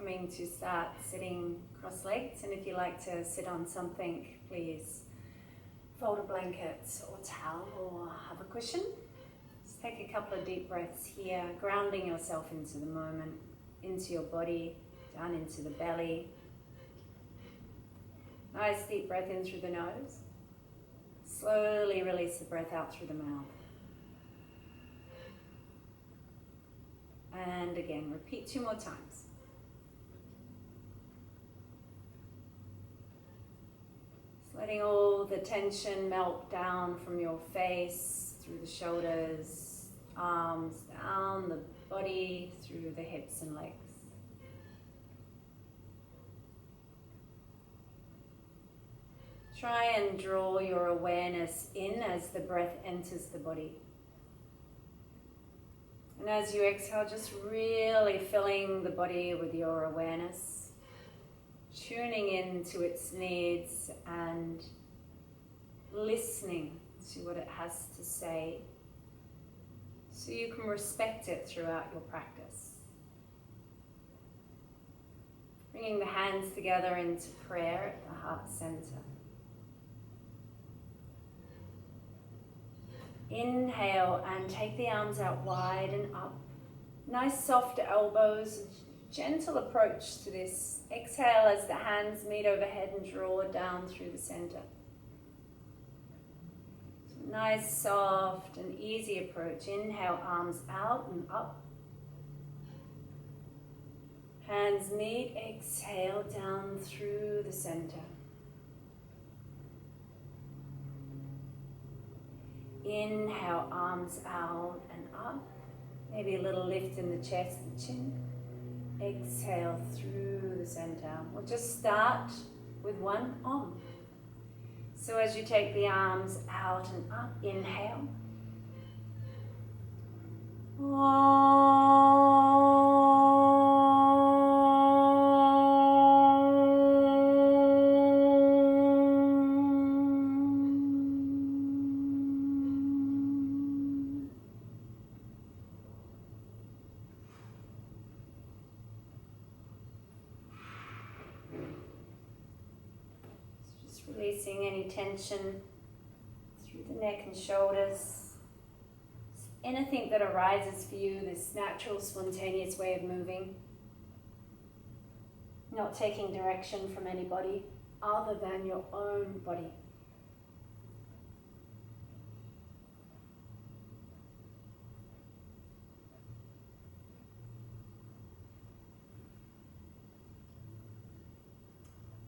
coming to start sitting cross-legged, and if you like to sit on something, please fold a blanket or towel or have a cushion. Just take a couple of deep breaths here, grounding yourself into the moment, into your body, down into the belly. Nice deep breath in through the nose. Slowly release the breath out through the mouth. And again, repeat 2 more times. Just letting all the tension melt down from your face, through the shoulders, arms, down the body, through the hips and legs. Try and draw your awareness in as the breath enters the body. And as you exhale, just really filling the body with your awareness, tuning into its needs and listening to what it has to say so you can respect it throughout your practice. Bringing the hands together into prayer at the heart center. Inhale and take the arms out wide and up. Nice soft elbows, gentle approach to this. Exhale as the hands meet overhead and draw down through the center. So nice, soft and easy approach. Inhale, arms out and up. Hands meet, exhale down through the center. Inhale, arms out and up. Maybe a little lift in the chest and chin. Exhale through the center. We'll just start with one Om. So as you take the arms out and up, inhale. Releasing any tension through the neck and shoulders. Anything that arises for you, this natural, spontaneous way of moving. Not taking direction from anybody other than your own body.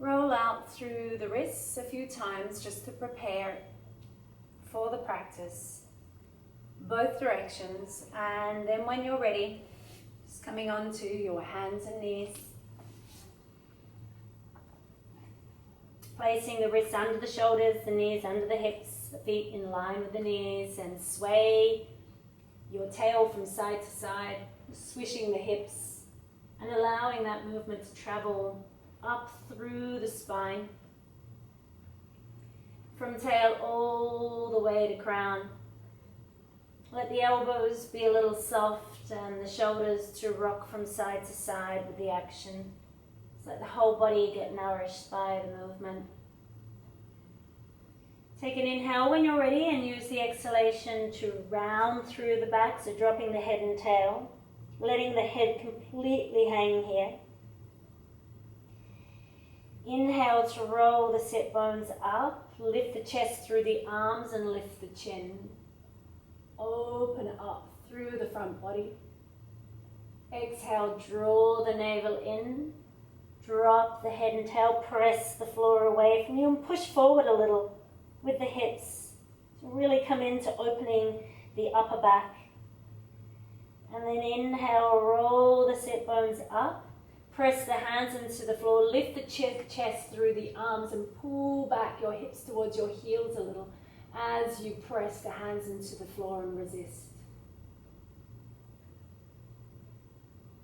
Roll out through the wrists a few times just to prepare for the practice, both directions, and then when you're ready, just coming onto your hands and knees, placing the wrists under the shoulders, the knees under the hips, the feet in line with the knees, and sway your tail from side to side, swishing the hips and allowing that movement to travel up through the spine, from tail all the way to crown. Let the elbows be a little soft and the shoulders to rock from side to side with the action. Just let the whole body get nourished by the movement. Take an inhale when you're ready and use the exhalation to round through the back, so dropping the head and tail, letting the head completely hang here. Inhale to roll the sit bones up, lift the chest through the arms and lift the chin. Open up through the front body. Exhale, draw the navel in, drop the head and tail, press the floor away from you and push forward a little with the hips. So really come into opening the upper back. And then inhale, roll the sit bones up. Press the hands into the floor, lift the chest through the arms and pull back your hips towards your heels a little as you press the hands into the floor and resist.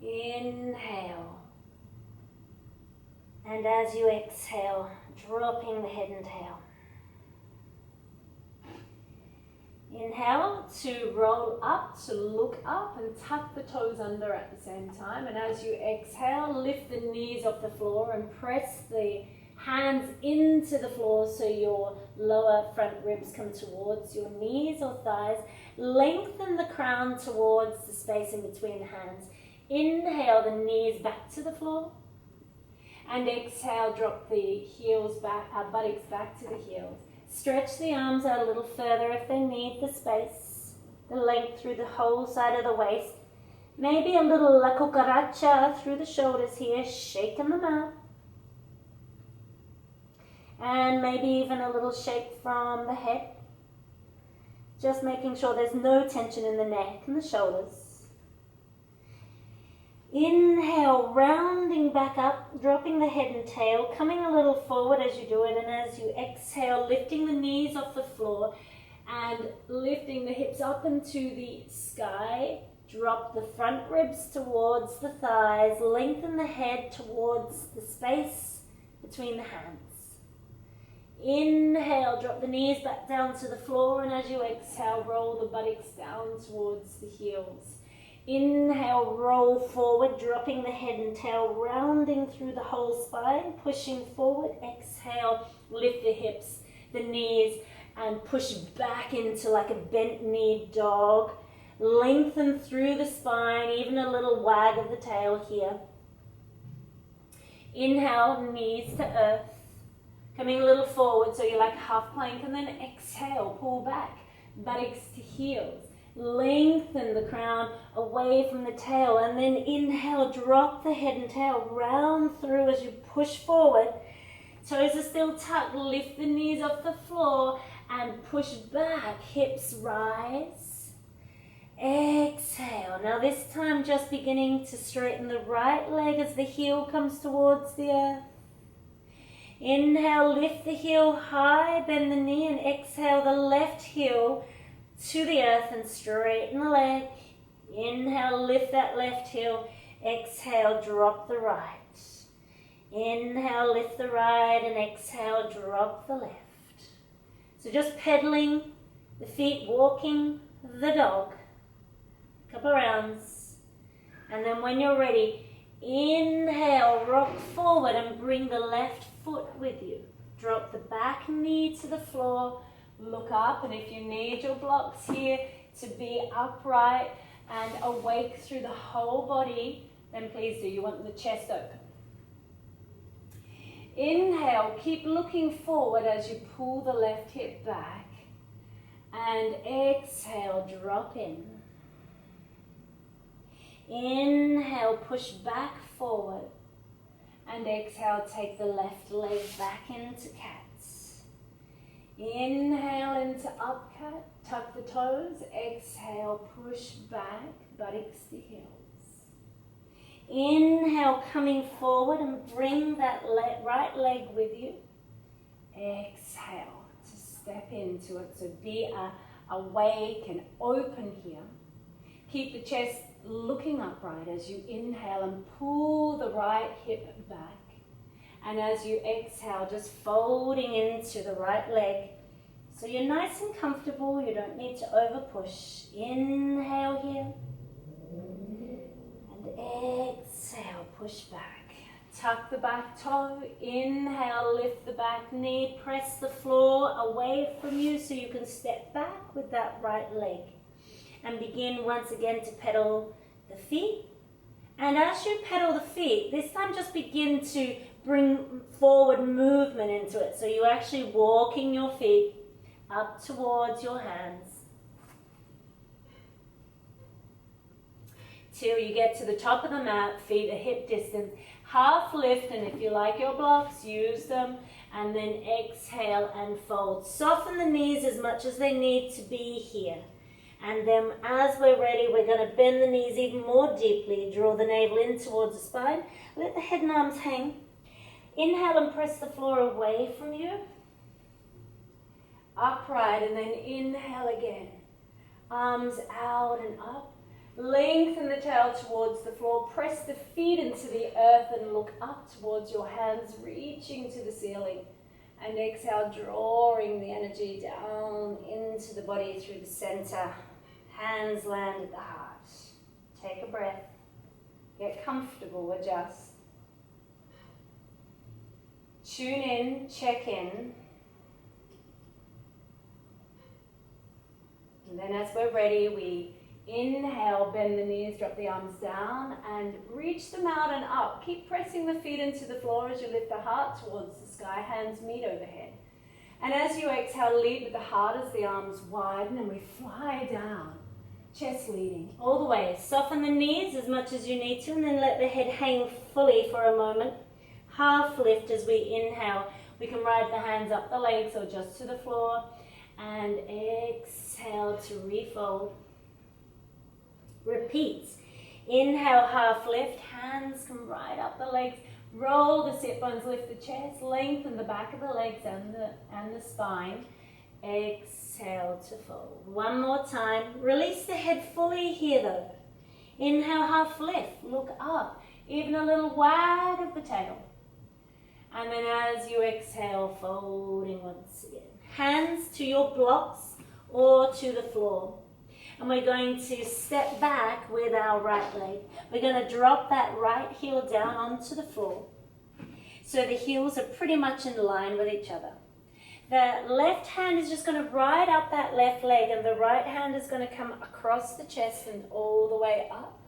Inhale. And as you exhale, dropping the head and tail. Inhale to roll up, to look up and tuck the toes under at the same time. And as you exhale, lift the knees off the floor and press the hands into the floor so your lower front ribs come towards your knees or thighs. Lengthen the crown towards the space in between the hands. Inhale the knees back to the floor. And exhale, drop the heels back, buttocks back to the heels. Stretch the arms out a little further if they need the space, the length through the whole side of the waist. Maybe a little la cucaracha through the shoulders here, shaking them out. And maybe even a little shake from the head. Just making sure there's no tension in the neck and the shoulders. Inhale, rounding back up, dropping the head and tail, coming a little forward as you do it, and as you exhale, lifting the knees off the floor and lifting the hips up into the sky. Drop the front ribs towards the thighs, lengthen the head towards the space between the hands. Inhale, drop the knees back down to the floor, and as you exhale, roll the buttocks down towards the heels. Inhale, roll forward, dropping the head and tail, rounding through the whole spine, pushing forward. Exhale, lift the hips, the knees, and push back into like a bent knee dog. Lengthen through the spine, even a little wag of the tail here. Inhale, knees to earth, coming a little forward so you're like half plank, and then exhale, pull back, buttocks to heels. Lengthen the crown away from the tail, and then inhale, drop the head and tail, round through as you push forward. Toes are still tucked, lift the knees off the floor and push back, hips rise. Exhale. Now this time just beginning to straighten the right leg as the heel comes towards the earth. Inhale, lift the heel high, bend the knee, and exhale the left heel to the earth and straighten the leg. Inhale, lift that left heel. Exhale, drop the right. Inhale, lift the right, and exhale, drop the left. So just pedaling the feet, walking the dog. A couple rounds. And then when you're ready, inhale, rock forward and bring the left foot with you. Drop the back knee to the floor. Look up, and if you need your blocks here to be upright and awake through the whole body, then please do. You want the chest open. Inhale, keep looking forward as you pull the left hip back. And exhale, drop in. Inhale, push back forward. And exhale, take the left leg back into cat. Inhale into up cat, tuck the toes. Exhale, push back, buttocks to heels. Inhale, coming forward and bring that right leg with you. Exhale to step into it. So be awake and open here. Keep the chest looking upright as you inhale and pull the right hip back. And as you exhale, just folding into the right leg. So you're nice and comfortable, you don't need to over push. Inhale here. And exhale, push back. Tuck the back toe. Inhale, lift the back knee. Press the floor away from you so you can step back with that right leg. And begin once again to pedal the feet. And as you pedal the feet, this time just begin to bring forward movement into it. So you're actually walking your feet up towards your hands till you get to the top of the mat, feet at hip distance. Half lift, and if you like your blocks, use them. And then exhale and fold. Soften the knees as much as they need to be here. And then as we're ready, we're going to bend the knees even more deeply. Draw the navel in towards the spine. Let the head and arms hang. Inhale and press the floor away from you. Upright, and then inhale again. Arms out and up. Lengthen the tail towards the floor. Press the feet into the earth and look up towards your hands, reaching to the ceiling. And exhale, drawing the energy down into the body through the center. Hands land at the heart. Take a breath. Get comfortable, adjust. Tune in, check in. And then as we're ready, we inhale, bend the knees, drop the arms down, and reach them out and up. Keep pressing the feet into the floor as you lift the heart towards the sky, hands meet overhead. And as you exhale, lead with the heart as the arms widen and we fly down. Chest leading all the way. Soften the knees as much as you need to, and then let the head hang fully for a moment. Half lift as we inhale. We can ride the hands up the legs or just to the floor. And exhale to refold. Repeat. Inhale, half lift. Hands come right up the legs. Roll the sit bones, lift the chest, lengthen the back of the legs and the spine. Exhale to fold. One more time. Release the head fully here though. Inhale, half lift. Look up. Even a little wag of the tail. And then as you exhale, folding once again. Hands to your blocks or to the floor. And we're going to step back with our right leg. We're going to drop that right heel down onto the floor. So the heels are pretty much in line with each other. The left hand is just going to ride up that left leg, and the right hand is going to come across the chest and all the way up.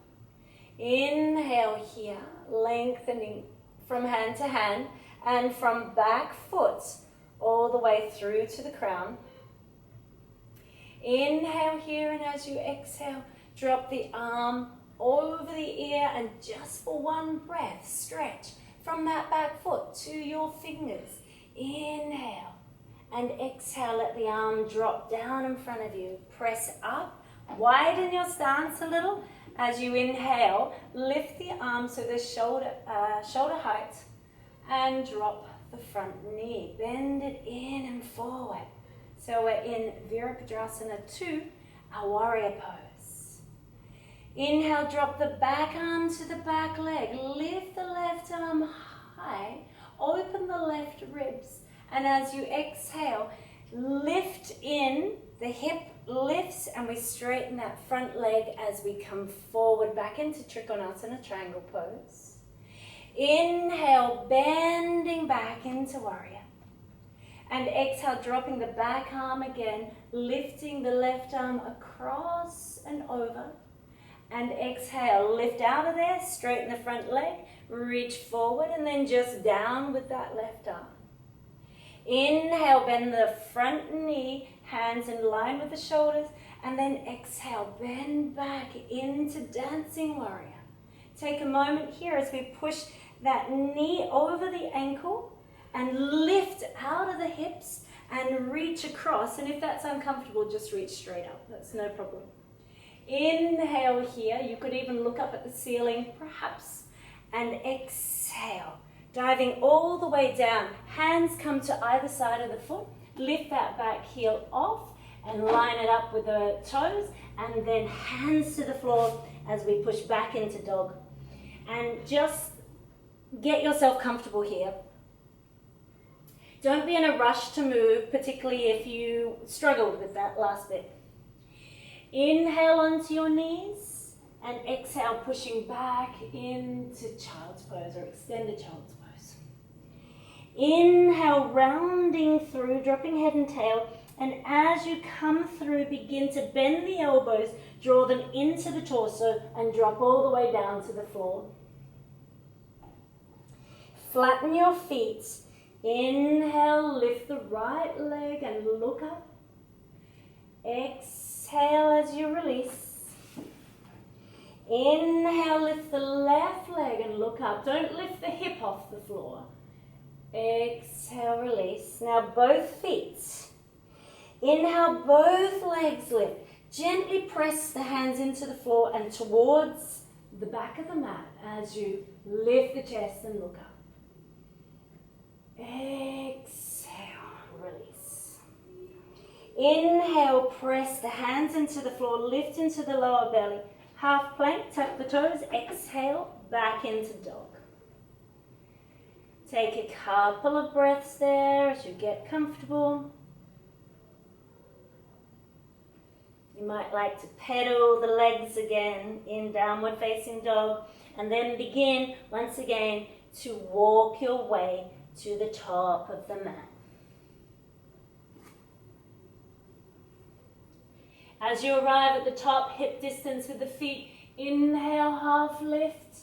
Inhale here, lengthening from hand to hand and from back foot all the way through to the crown. Inhale here, and as you exhale, drop the arm over the ear and just for one breath, stretch from that back foot to your fingers. Inhale and exhale, let the arm drop down in front of you. Press up, widen your stance a little. As you inhale, lift the arm so the shoulder height and drop the front knee. Bend it in and forward. So we're in Virabhadrasana 2, our warrior pose. Inhale, drop the back arm to the back leg. Lift the left arm high. Open the left ribs. And as you exhale, lift in, the hip lifts, and we straighten that front leg as we come forward back into Trikonasana, triangle pose. Inhale, bending back into warrior. And exhale, dropping the back arm again, lifting the left arm across and over. And exhale, lift out of there, straighten the front leg, reach forward, and then just down with that left arm. Inhale, bend the front knee, hands in line with the shoulders, and then exhale, bend back into dancing warrior. Take a moment here as we push that knee over the ankle and lift out of the hips and reach across. And if that's uncomfortable, just reach straight up. That's no problem. Inhale here. You could even look up at the ceiling, perhaps. And exhale. Diving all the way down. Hands come to either side of the foot. Lift that back heel off and line it up with the toes. And then hands to the floor as we push back into dog. And just get yourself comfortable here. Don't be in a rush to move, particularly if you struggled with that last bit. Inhale onto your knees and exhale, pushing back into child's pose or extended child's pose. Inhale, rounding through, dropping head and tail. And as you come through, begin to bend the elbows, draw them into the torso and drop all the way down to the floor. Flatten your feet. Inhale, lift the right leg and look up. Exhale as you release. Inhale, lift the left leg and look up. Don't lift the hip off the floor. Exhale, release. Now both feet. Inhale, both legs lift. Gently press the hands into the floor and towards the back of the mat as you lift the chest and look up. Exhale, release. Inhale, press the hands into the floor, lift into the lower belly. Half plank, tap the toes, exhale, back into dog. Take a couple of breaths there as you get comfortable. You might like to pedal the legs again in downward facing dog, and then begin once again to walk your way to the top of the mat. As you arrive at the top, hip distance with the feet, inhale, half lift,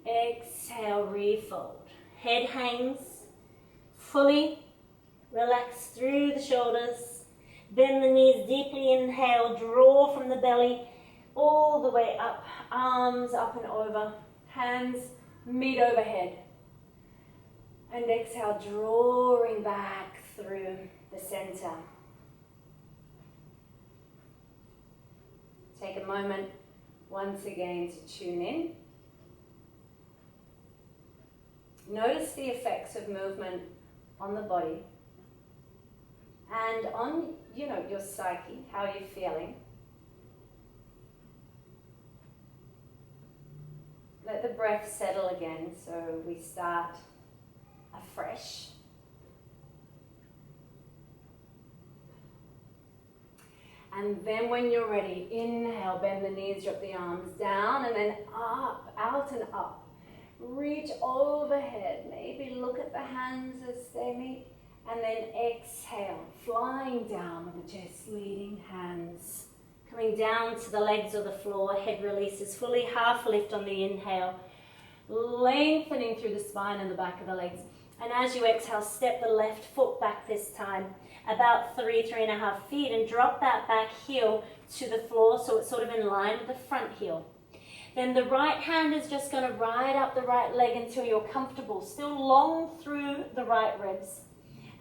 exhale, refold. Head hangs, fully relax through the shoulders, bend the knees deeply, inhale, draw from the belly all the way up, arms up and over, hands meet overhead. And exhale, drawing back through the center. Take a moment once again to tune in. Notice the effects of movement on the body and on, your psyche, how you're feeling. Let the breath settle again so we start afresh. And then when you're ready, inhale, bend the knees, drop the arms down, and then up, out and up. Reach overhead, maybe look at the hands as they meet, and then exhale, flying down with the chest, leading hands. Coming down to the legs or the floor, head releases fully, half lift on the inhale, lengthening through the spine and the back of the legs. And as you exhale, step the left foot back this time, about 3.5 feet, and drop that back heel to the floor so it's sort of in line with the front heel. Then the right hand is just going to ride up the right leg until you're comfortable, still long through the right ribs.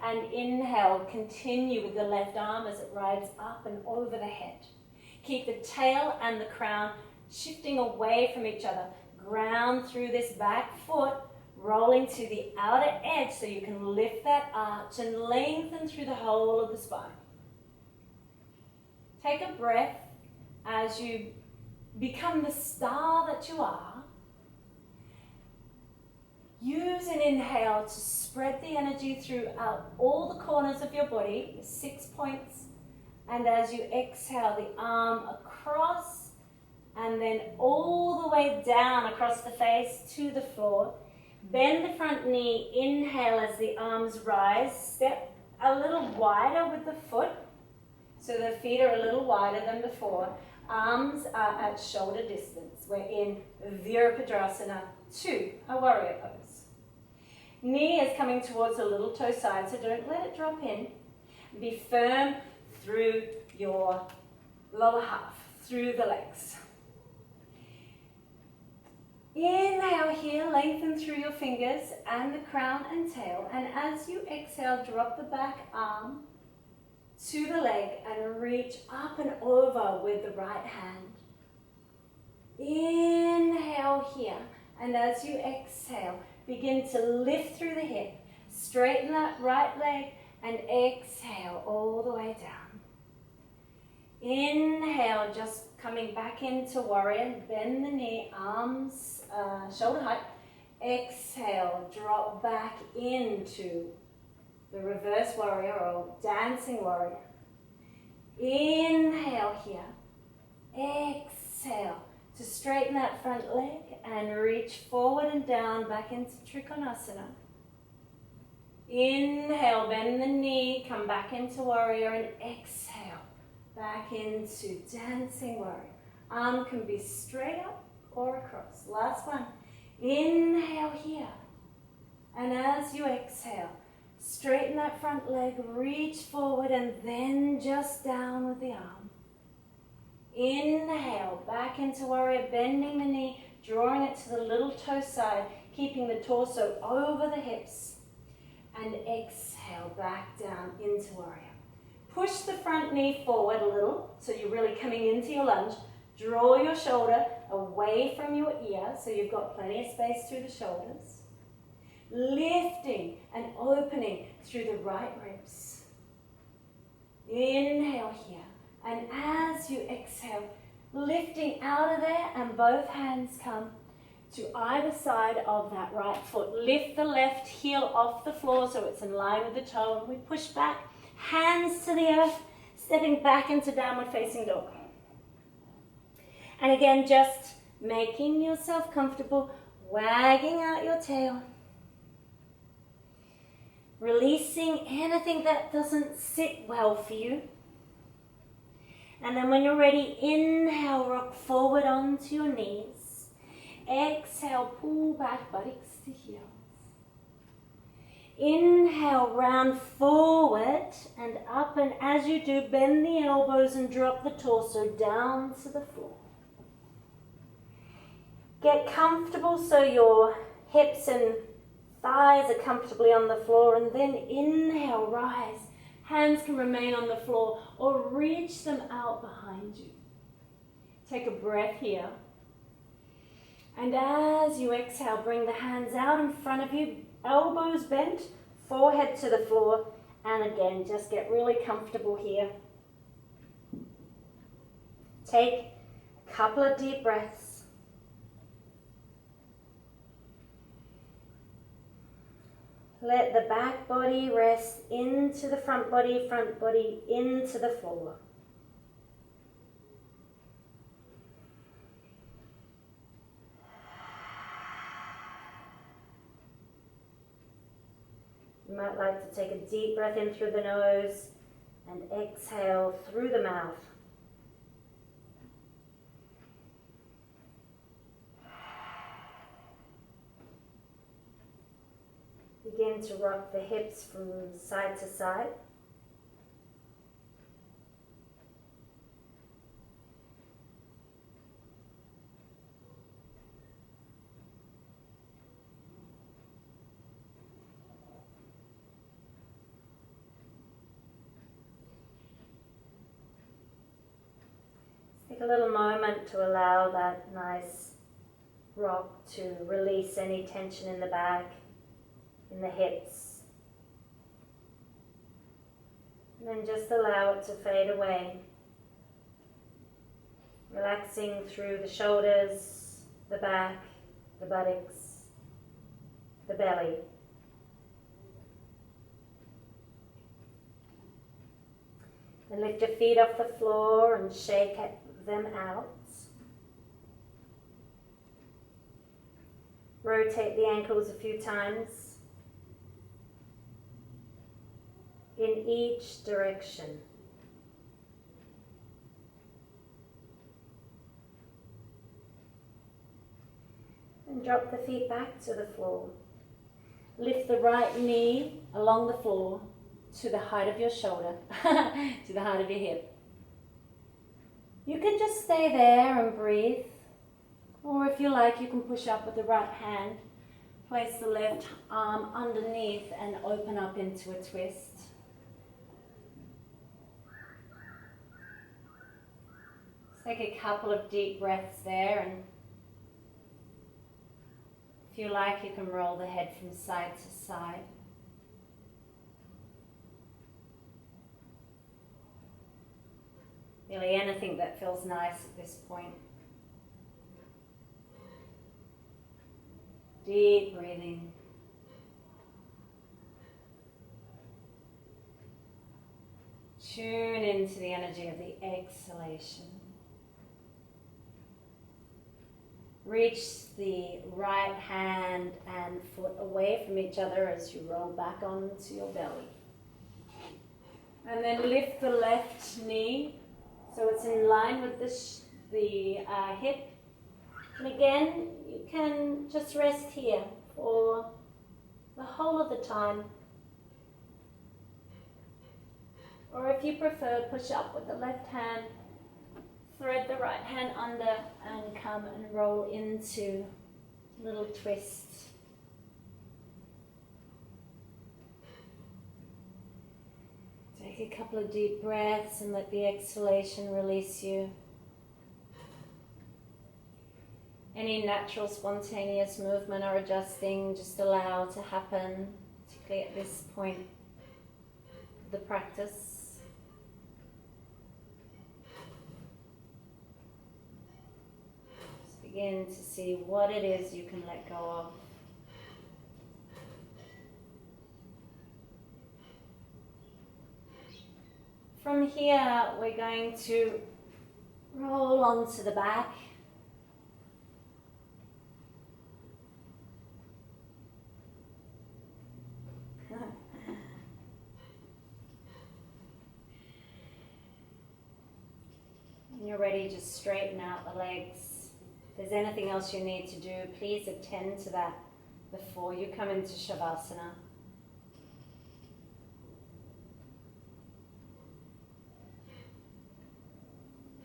And inhale, continue with the left arm as it rides up and over the head. Keep the tail and the crown shifting away from each other. Ground through this back foot, rolling to the outer edge so you can lift that arch and lengthen through the whole of the spine. Take a breath as you become the star that you are. Use an inhale to spread the energy throughout all the corners of your body, 6 points. And as you exhale, the arm across and then all the way down across the face to the floor. Bend the front knee, inhale as the arms rise. Step a little wider with the foot, so the feet are a little wider than before. Arms are at shoulder distance. We're in Virabhadrasana 2, a warrior pose. Knee is coming towards the little toe side, so don't let it drop in. Be firm through your lower half, through the legs. Inhale here, lengthen through your fingers and the crown and tail. And as you exhale, drop the back arm to the leg and reach up and over with the right hand. Inhale here, and as you exhale, begin to lift through the hip, straighten that right leg, and exhale all the way down. Inhale, just coming back into warrior, bend the knee, arms shoulder height. Exhale, drop back into the reverse warrior or dancing warrior. Inhale here. Exhale to straighten that front leg and reach forward and down back into Trikonasana. Inhale, bend the knee, come back into warrior, and exhale back into dancing warrior. Arm can be straight up or across. Last one. Inhale here. And as you exhale, straighten that front leg, reach forward, and then just down with the arm. Inhale, back into warrior, bending the knee, drawing it to the little toe side, keeping the torso over the hips. And exhale, back down into warrior. Push the front knee forward a little, so you're really coming into your lunge. Draw your shoulder away from your ear, so you've got plenty of space through the shoulders. Lifting and opening through the right ribs. Inhale here. And as you exhale, lifting out of there, and both hands come to either side of that right foot. Lift the left heel off the floor so it's in line with the toe, and we push back, hands to the earth, stepping back into downward facing dog. And again, just making yourself comfortable, wagging out your tail. Releasing anything that doesn't sit well for you. And then when you're ready, inhale, rock forward onto your knees. Exhale, pull back, buttocks to heels. Inhale, round forward and up, and as you do, bend the elbows and drop the torso down to the floor. Get comfortable so your hips and thighs are comfortably on the floor, and then inhale, rise. Hands can remain on the floor or reach them out behind you. Take a breath here. And as you exhale, bring the hands out in front of you, elbows bent, forehead to the floor, and again, just get really comfortable here. Take a couple of deep breaths. Let the back body rest into the front body into the floor. You might like to take a deep breath in through the nose and exhale through the mouth. Begin to rock the hips from side to side. Take a little moment to allow that nice rock to release any tension in the back, in the hips. And then just allow it to fade away. Relaxing through the shoulders, the back, the buttocks, the belly. Then lift your feet off the floor and shake them out. Rotate the ankles a few times in each direction. And drop the feet back to the floor. Lift the right knee along the floor to the height of your shoulder, to the height of your hip. You can just stay there and breathe. Or if you like, you can push up with the right hand. Place the left arm underneath and open up into a twist. Take a couple of deep breaths there, and if you like, you can roll the head from side to side. Really anything that feels nice at this point. Deep breathing. Tune into the energy of the exhalation. Reach the right hand and foot away from each other as you roll back onto your belly. And then lift the left knee so it's in line with the hip. And again, you can just rest here for the whole of the time. Or if you prefer, push up with the left hand, thread the right hand under, and come and roll into a little twist. Take a couple of deep breaths and let the exhalation release you. Any natural spontaneous movement or adjusting, just allow to happen, particularly at this point of the practice. begin to see what it is you can let go of. From here, we're going to roll onto the back. When you're ready, just straighten out the legs. If there's anything else you need to do, please attend to that before you come into Shavasana.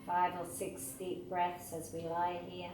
Five or six deep breaths as we lie here.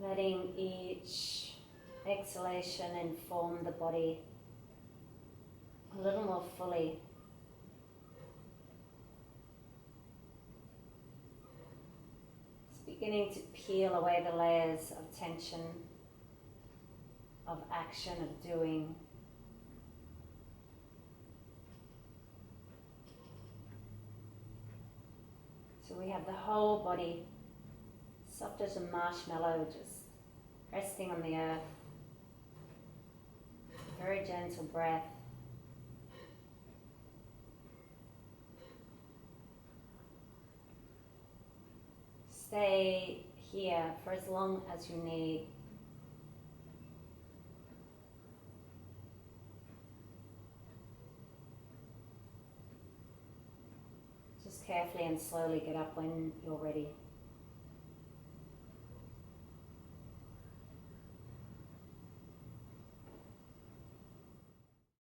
Letting each exhalation inform the body a little more fully. It's beginning to peel away the layers of tension, of action, of doing. So we have the whole body soft as a marshmallow, just resting on the earth. Very gentle breath. Stay here for as long as you need. Just carefully and slowly get up when you're ready.